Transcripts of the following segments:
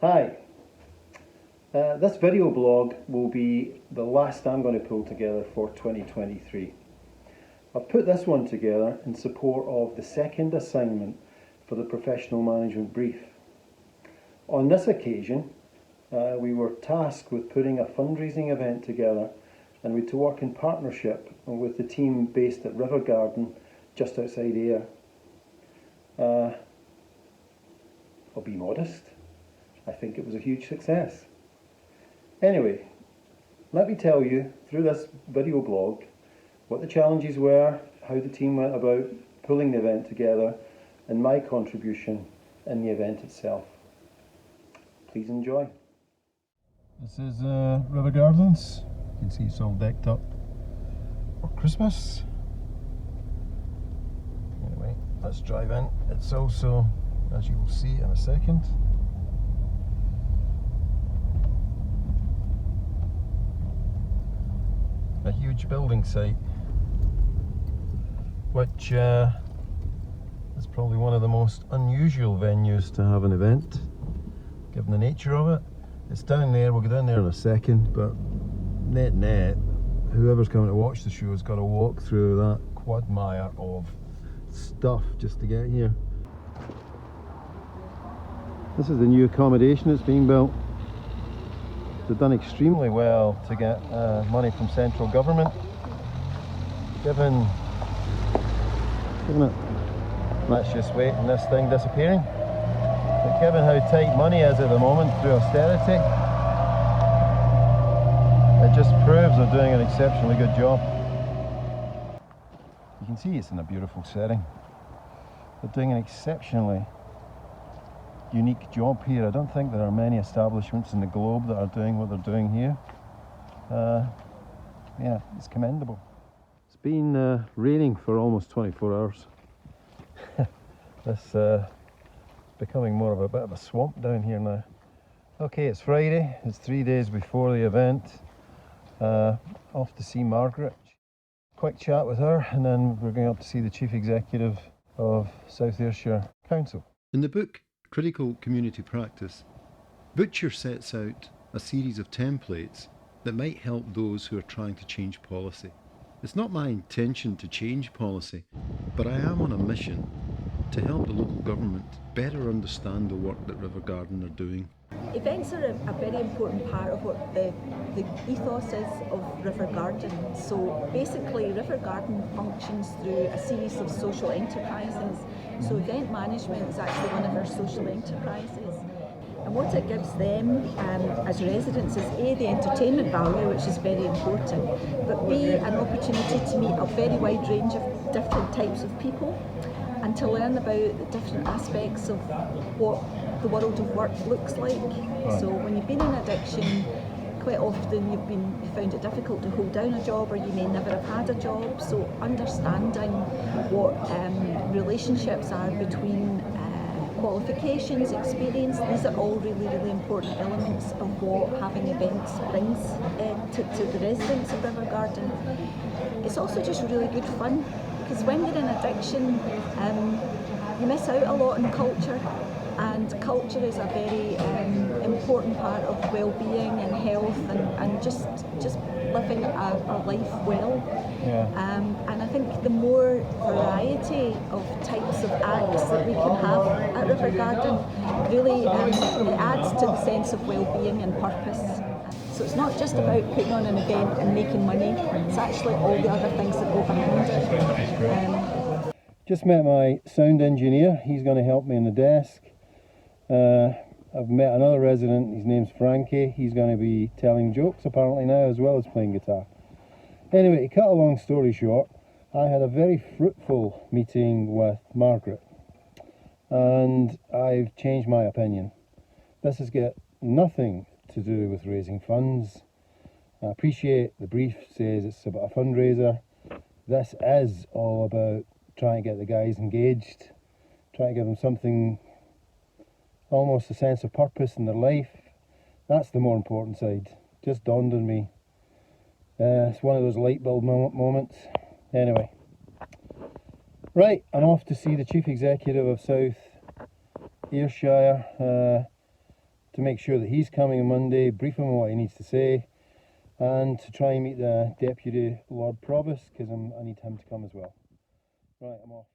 Hi, this video blog will be the last I'm going to pull together for 2023. I've put this one together in support of the second assignment for the professional management brief. On this occasion, we were tasked with putting a fundraising event together, and we had to work in partnership with the team based at River Garden just outside Ayr. I'll be modest. I think it was a huge success. Anyway, let me tell you through this video blog what the challenges were, how the team went about pulling the event together, and my contribution in the event itself. Please enjoy. This is River Gardens. You can see it's all decked up for Christmas. Anyway, let's drive in. It's also, as you will see in a second, a huge building site, which is probably one of the most unusual venues to have an event, given the nature of it. It's down there, we'll go down there in a second, but net, whoever's coming to watch the show has got to walk through that quagmire of stuff just to get here. This is the new accommodation that's being built. They've done extremely well to get money from central government, given it, let's just wait on this thing disappearing, but given how tight money is at the moment through austerity, it just proves they're doing an exceptionally good job. You can see it's in a beautiful setting. They're doing an exceptionally unique job here. I don't think there are many establishments in the globe that are doing what they're doing here. Yeah, it's commendable. It's been raining for almost 24 hours. This becoming more of a bit of a swamp down here now. Okay, it's Friday. It's 3 days before the event. Off to see Margaret. Quick chat with her, and then we're going up to see the Chief Executive of South Ayrshire Council. In the book Critical Community Practice, Butcher sets out a series of templates that might help those who are trying to change policy. It's not my intention to change policy, but I am on a mission to help the local government better understand the work that River Garden are doing. Events are a very important part of what the ethos is of River Garden. So basically River Garden functions through a series of social enterprises. So event management is actually one of our social enterprises. And what it gives them as residents is A, the entertainment value, which is very important, but B, an opportunity to meet a very wide range of different types of people and to learn about the different aspects of what the world of work looks like. Right. So when you've been in addiction, quite often you found it difficult to hold down a job, or you may never have had a job. So understanding what relationships are between qualifications, experience, these are all really important elements of what having events brings to the residents of River Garden. It's also just really good fun, because when you're in addiction, you miss out a lot on culture, and culture is a very important part of well-being and health and just living a life well. Yeah. And I think the more variety of types of acts that we can have at River Garden really it adds to the sense of well-being and purpose. So it's not just about putting on an event and making money, it's actually all the other things that go behind it. Just met my sound engineer. He's going to help me on the desk. I've met another resident, his name's Frankie. He's going to be telling jokes apparently now, as well as playing guitar. Anyway, to cut a long story short, I had a very fruitful meeting with Margaret, and I've changed my opinion. This has got nothing to do with raising funds. I appreciate the brief says it's about a fundraiser. This is all about trying to get the guys engaged, trying to give them something, almost a sense of purpose in their life. That's the more important side. Just dawned on me. It's one of those light bulb moments. Anyway, right, I'm off to see the Chief Executive of South Ayrshire to make sure that he's coming on Monday, brief him on what he needs to say, and to try and meet the Deputy Lord Provost, because I need him to come as well. Right, I'm off.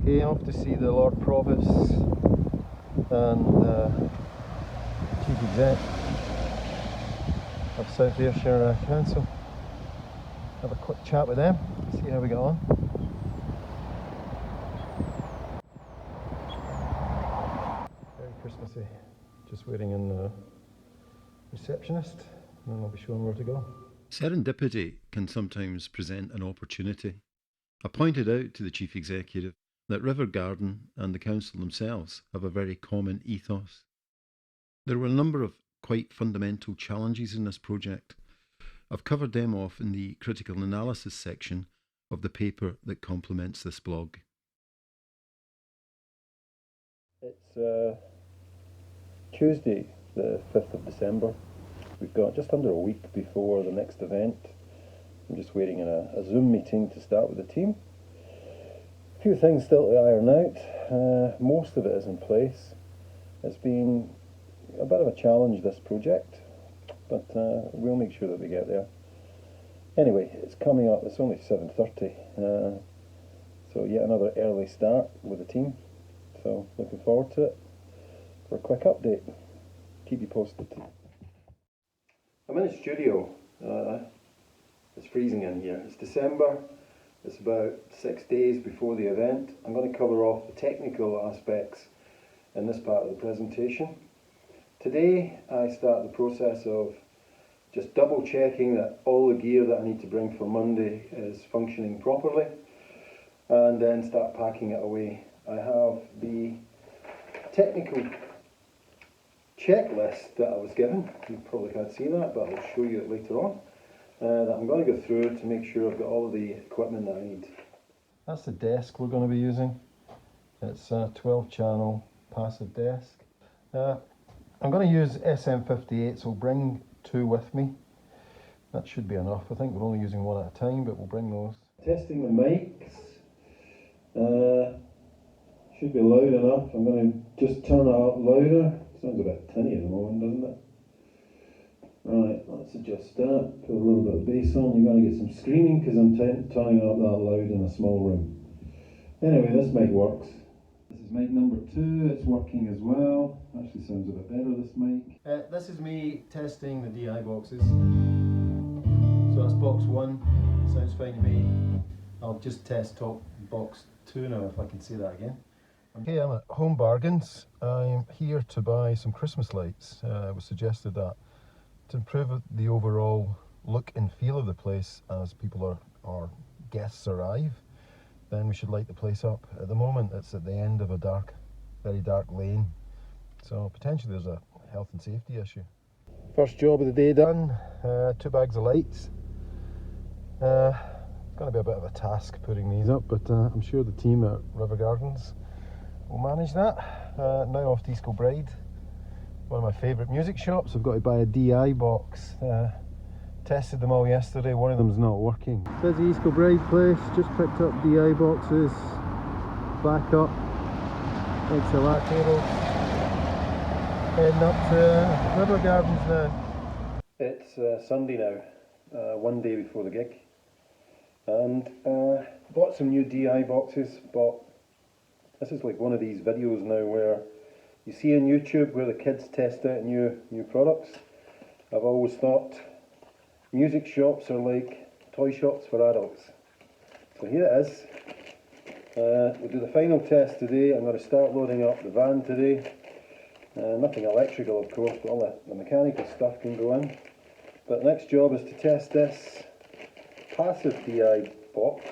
Okay, off to see the Lord Provost and Chief Exec of South Ayrshire Council. Have a quick chat with them, see how we get on. Very Christmassy. Just waiting on the receptionist, and then I'll be showing where to go. Serendipity can sometimes present an opportunity. I pointed out to the Chief Executive that River Garden and the Council themselves have a very common ethos. There were a number of quite fundamental challenges in this project. I've covered them off in the critical analysis section of the paper that complements this blog. It's Tuesday, the 5th of December. We've got just under a week before the next event. I'm just waiting in a Zoom meeting to start with the team. A few things still to iron out. Most of it is in place. It's been a bit of a challenge, this project, but we'll make sure that we get there. Anyway, it's coming up. It's only 7:30, so yet another early start with the team. So looking forward to it. For a quick update, keep you posted. I'm in the studio. It's freezing in here. It's December. It's about 6 days before the event. I'm going to cover off the technical aspects in this part of the presentation. Today I start the process of just double checking that all the gear that I need to bring for Monday is functioning properly, and then start packing it away. I have the technical checklist that I was given. You probably can't see that, but I'll show you it later on. That I'm going to go through to make sure I've got all of the equipment that I need. That's the desk we're going to be using. It's a 12-channel passive desk. I'm going to use SM58, so I'll bring 2 with me. That should be enough. I think we're only using 1 at a time, but we'll bring those. Testing the mics. Should be loud enough. I'm going to just turn it up louder. Sounds a bit tinny at the moment, doesn't it? Right, let's adjust that. Put a little bit of bass on. You're going to get some screaming because I'm turning it up that loud in a small room. Anyway, this mic works. This is mic number 2. It's working as well. Actually sounds a bit better, this mic. This is me testing the DI boxes. So that's box 1. Sounds fine to me. I'll just test top box 2 now, if I can say that again. Okay, I'm at Home Bargains. I'm here to buy some Christmas lights. It was suggested that to improve the overall look and feel of the place as people or guests arrive, then we should light the place up. At the moment it's at the end of a very dark lane, so potentially there's a health and safety issue. First job of the day done, 2 bags of lights. It's going to be a bit of a task putting these up, but I'm sure the team at River Gardens will manage that. Now off to East Kilbride, one of my favourite music shops. I've got to buy a DI box. Tested them all yesterday, one of them's not working. Busy East Kilbride place, just picked up DI boxes, back up, extra lat cable, heading up to River Gardens now. It's Sunday now, one day before the gig, and bought some new DI boxes. This is like one of these videos now where you see on YouTube where the kids test out new products. I've always thought music shops are like toy shops for adults. So here it is. We'll do the final test today. I'm going to start loading up the van today. Nothing electrical, of course, but all the mechanical stuff can go in. But the next job is to test this passive DI box.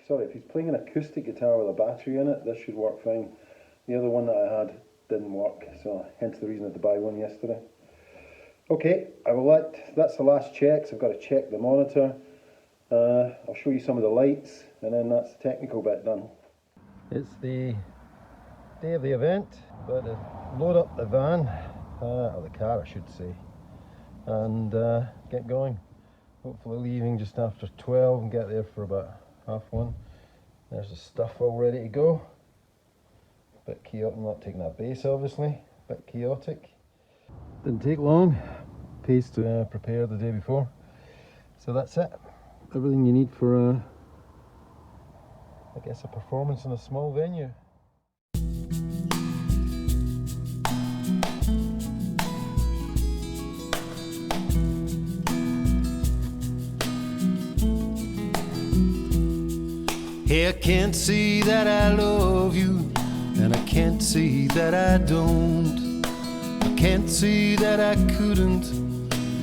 Sorry, if he's playing an acoustic guitar with a battery in it, this should work fine. The other one that I had didn't work, so hence the reason I had to buy one yesterday. Okay, that's the last checks. I've got to check the monitor. I'll show you some of the lights, and then that's the technical bit done. It's the day of the event, but to load up the van, or the car I should say, and get going. Hopefully leaving just after 12 and get there for about 1:30. There's the stuff all ready to go. Bit chaotic, I'm not taking that base obviously, bit chaotic. Didn't take long. Paste to prepare the day before. So that's it. Everything you need for I guess a performance in a small venue. Hey, I can't say that I love you, and I can't say that I don't. I can't say that I couldn't,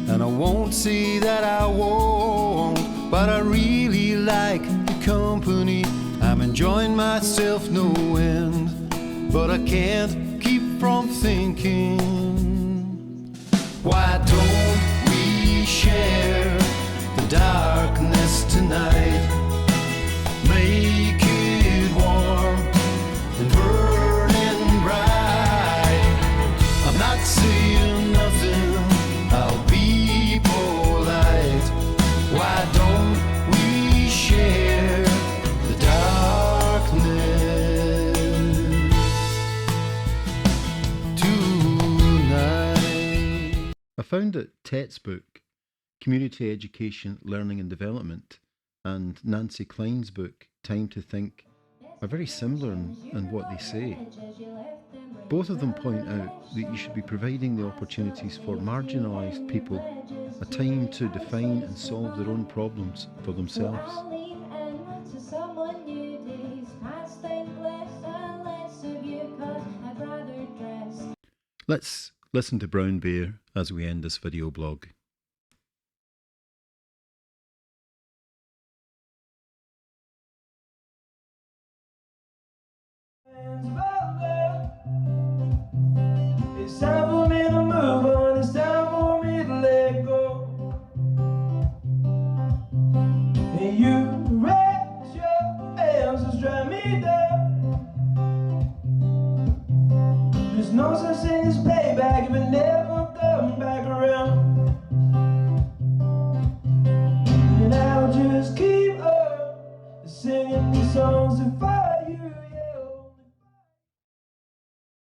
and I won't say that I won't. But I really like your company. I'm enjoying myself no end. But I can't keep from thinking, why don't we share the darkness tonight? Make it warm and burning bright. I'm not saying nothing, I'll be polite. Why don't we share the darkness tonight? I found that Tet's book, Community Education, Learning and Development, and Nancy Klein's book, Time to Think, are very similar in what they say. Both of them point out that you should be providing the opportunities for marginalised people a time to define and solve their own problems for themselves. Let's listen to Brown Bear as we end this video blog. It's time for me to move on, it's time for me to let go. And you raise your hands and strike me down. There's no such thing as payback if it never comes back around. And I'll just keep on singing these songs to fight.